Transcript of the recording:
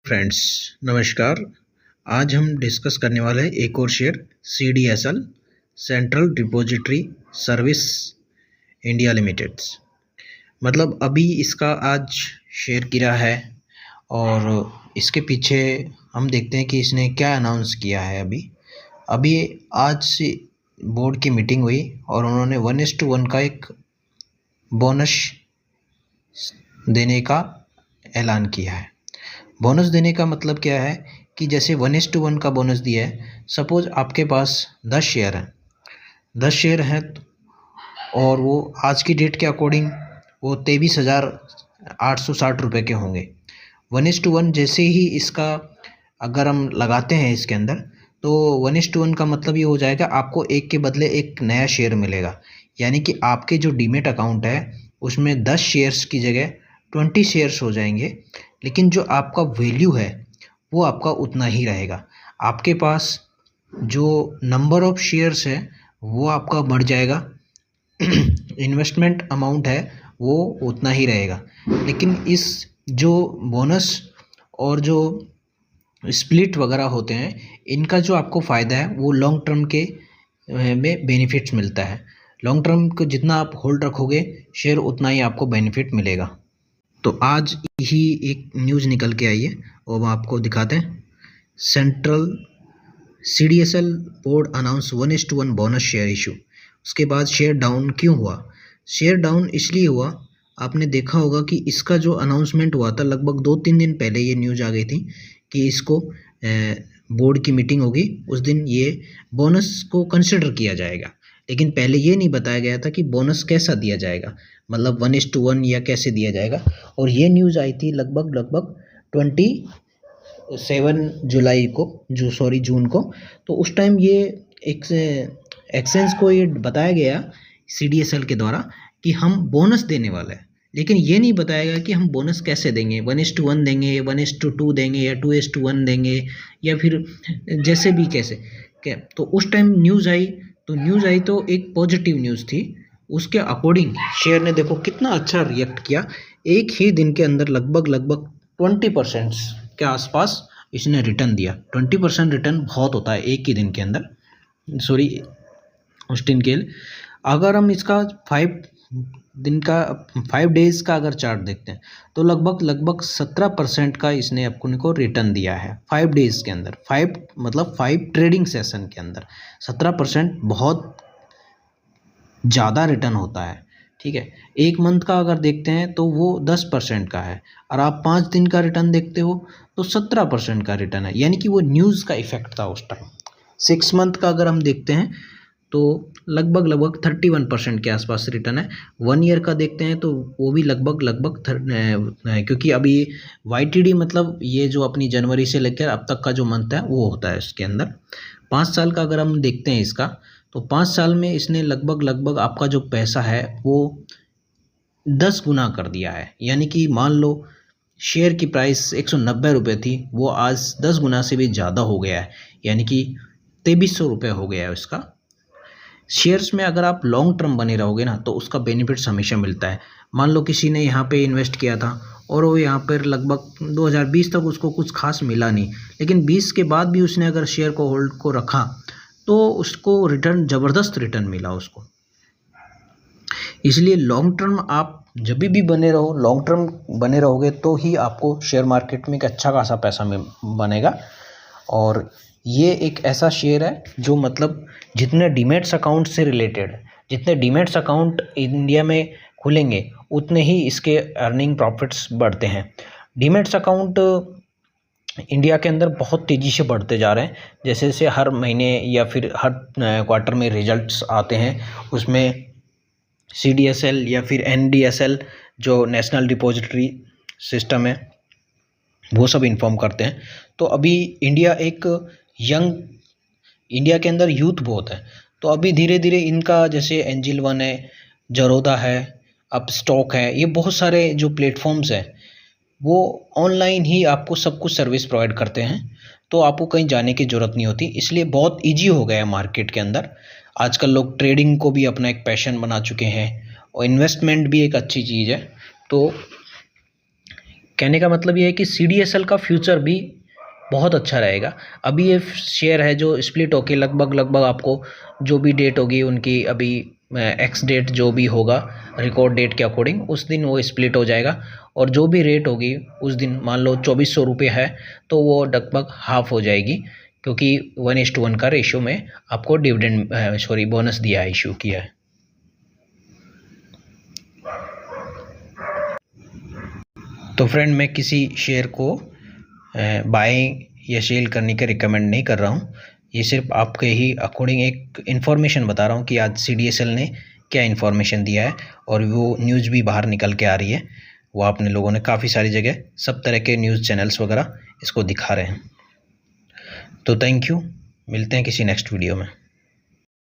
Friends, नमस्कार। आज हम डिस्कस करने वाले हैं एक और share CDSL central depository service India limited. मतलब अभी इसका आज शेयर गिरा है और इसके पीछे हम देखते हैं कि इसने क्या अनाउंस किया है। अभी आज से बोर्ड की मीटिंग हुई और उन्होंने 1:1 का एक बोनस देने का ऐलान किया है। बोनस देने का मतलब क्या है कि जैसे 1:1 का बोनस दिया है। सपोज आपके पास 10 शेयर हैं, 10 शेयर हैं और वो आज की डेट के अकॉर्डिंग वो 23,860 रुपये के होंगे। 1:1 जैसे ही इसका अगर हम लगाते हैं इसके अंदर, तो 1:1 का मतलब ये हो जाएगा आपको एक के बदले एक नया शेयर मिलेगा। यानी कि आपके जो डीमेट अकाउंट है उसमें 10 शेयर्स की जगह 20 शेयर्स हो जाएंगे, लेकिन जो आपका वैल्यू है वो आपका उतना ही रहेगा। आपके पास जो नंबर ऑफ शेयर्स है वो आपका बढ़ जाएगा, इन्वेस्टमेंट अमाउंट है वो उतना ही रहेगा। लेकिन इस जो बोनस और जो स्प्लिट वगैरह होते हैं, इनका जो आपको फ़ायदा है वो लॉन्ग टर्म के में बेनिफिट्स मिलता है। लॉन्ग टर्म को जितना आप होल्ड रखोगे शेयर, उतना ही आपको बेनिफिट मिलेगा। तो आज ही एक न्यूज़ निकल के आई है और हम आपको दिखाते हैं। Central CDSL board announce 1:1 bonus share issue. उसके बाद शेयर डाउन क्यों हुआ? शेयर डाउन इसलिए हुआ, आपने देखा होगा कि इसका जो अनाउंसमेंट हुआ था लगभग 2-3 दिन पहले ये न्यूज़ आ गई थी कि इसको बोर्ड की मीटिंग होगी, उस दिन ये बोनस को कंसिडर किया जाएगा। लेकिन पहले ये नहीं बताया गया था कि बोनस कैसा दिया जाएगा, मतलब 1:1 या कैसे दिया जाएगा। और ये न्यूज़ आई थी लगभग 27 जुलाई को, जून को। तो उस टाइम ये एक्सचेंज को ये बताया गया CDSL के द्वारा कि हम बोनस देने वाले हैं, लेकिन ये नहीं बताया गया कि हम बोनस कैसे देंगे, 1:1 देंगे, 1:2 देंगे या 2:1 देंगे, या फिर जैसे भी कैसे क्या। तो उस टाइम न्यूज़ आई तो एक पॉजिटिव न्यूज़ थी। उसके अकॉर्डिंग शेयर ने देखो कितना अच्छा रिएक्ट किया। एक ही दिन के अंदर लगभग 20% के आसपास इसने रिटर्न दिया। 20% रिटर्न बहुत होता है एक ही दिन के अंदर, उस दिन के लिए। अगर हम इसका 5 डेज़ का अगर चार्ट देखते हैं तो लगभग 17% का इसने अपने को रिटर्न दिया है 5 डेज़ के अंदर। 5 ट्रेडिंग सेशन के अंदर 17% बहुत ज़्यादा रिटर्न होता है। ठीक है, एक मंथ का अगर देखते हैं तो वो 10% का है, और आप 5 दिन का रिटर्न देखते हो तो 17% का रिटर्न है। यानी कि वो न्यूज़ का इफेक्ट था उस टाइम। 6 मंथ का अगर हम देखते हैं तो लगभग 31% के आसपास रिटर्न है। 1 ईयर का देखते हैं तो वो भी लगभग क्योंकि अभी YTD मतलब ये जो अपनी जनवरी से लेकर अब तक का जो मंथ है वो होता है उसके अंदर। 5 साल का अगर हम देखते हैं इसका, तो 5 साल में इसने लगभग आपका जो पैसा है वो 10 गुना कर दिया है। यानी कि मान लो शेयर की प्राइस 190 रुपये थी, वो आज 10 गुना से भी ज़्यादा हो गया है, यानी कि 2300 रुपये हो गया है उसका। शेयर्स में अगर आप लॉन्ग टर्म बने रहोगे ना तो उसका बेनिफिट्स हमेशा मिलता है। मान लो किसी ने यहाँ पे इन्वेस्ट किया था और वो यहाँ पर लगभग 2020 तक उसको कुछ खास मिला नहीं, लेकिन 20 के बाद भी उसने अगर शेयर को होल्ड को रखा तो उसको रिटर्न, ज़बरदस्त रिटर्न मिला उसको। इसलिए लॉन्ग टर्म आप जब भी बने रहो, लॉन्ग टर्म बने रहोगे तो ही आपको शेयर मार्केट में एक अच्छा खासा पैसा बनेगा। और ये एक ऐसा शेयर है जो मतलब जितने डीमेट्स अकाउंट से रिलेटेड, जितने डीमेट्स अकाउंट इंडिया में खुलेंगे उतने ही इसके अर्निंग प्रॉफिट्स बढ़ते हैं। डीमेट्स अकाउंट इंडिया के अंदर बहुत तेज़ी से बढ़ते जा रहे हैं। जैसे जैसे हर महीने या फिर हर क्वार्टर में रिजल्ट्स आते हैं, उसमें CDSL या फिर NDSL जो नेशनल डिपॉजिटरी सिस्टम है वो सब इन्फॉर्म करते हैं। तो अभी इंडिया के अंदर यूथ बहुत है, तो अभी धीरे धीरे इनका जैसे एंजिल वन है, जरोदा है, अपस्टॉक है, ये बहुत सारे जो प्लेटफॉर्म्स हैं वो ऑनलाइन ही आपको सब कुछ सर्विस प्रोवाइड करते हैं, तो आपको कहीं जाने की ज़रूरत नहीं होती। इसलिए बहुत इजी हो गया है मार्केट के अंदर। आजकल लोग ट्रेडिंग को भी अपना एक पैशन बना चुके हैं और इन्वेस्टमेंट भी एक अच्छी चीज़ है। तो कहने का मतलब ये है कि CDSL का फ्यूचर भी बहुत अच्छा रहेगा। अभी ये शेयर है जो स्प्लिट होके लगभग आपको जो भी डेट होगी उनकी, अभी एक्स डेट जो भी होगा रिकॉर्ड डेट के अकॉर्डिंग, उस दिन वो स्प्लिट हो जाएगा और जो भी रेट होगी उस दिन, मान लो 2400 रुपये है तो वो लगभग हाफ हो जाएगी, क्योंकि 1:1 का रेशियो में आपको डिविडेंड बोनस दिया है, इशू किया है। तो फ्रेंड, मैं किसी शेयर को बाइंग या सेल करने के रिकमेंड नहीं कर रहा हूँ। ये सिर्फ आपके ही अकॉर्डिंग एक इन्फॉर्मेशन बता रहा हूँ कि आज CDSL ने क्या इन्फॉर्मेशन दिया है, और वो न्यूज़ भी बाहर निकल के आ रही है। वो आपने लोगों ने काफ़ी सारी जगह सब तरह के न्यूज़ चैनल्स वगैरह इसको दिखा रहे हैं। तो थैंक यू, मिलते हैं किसी नेक्स्ट वीडियो में।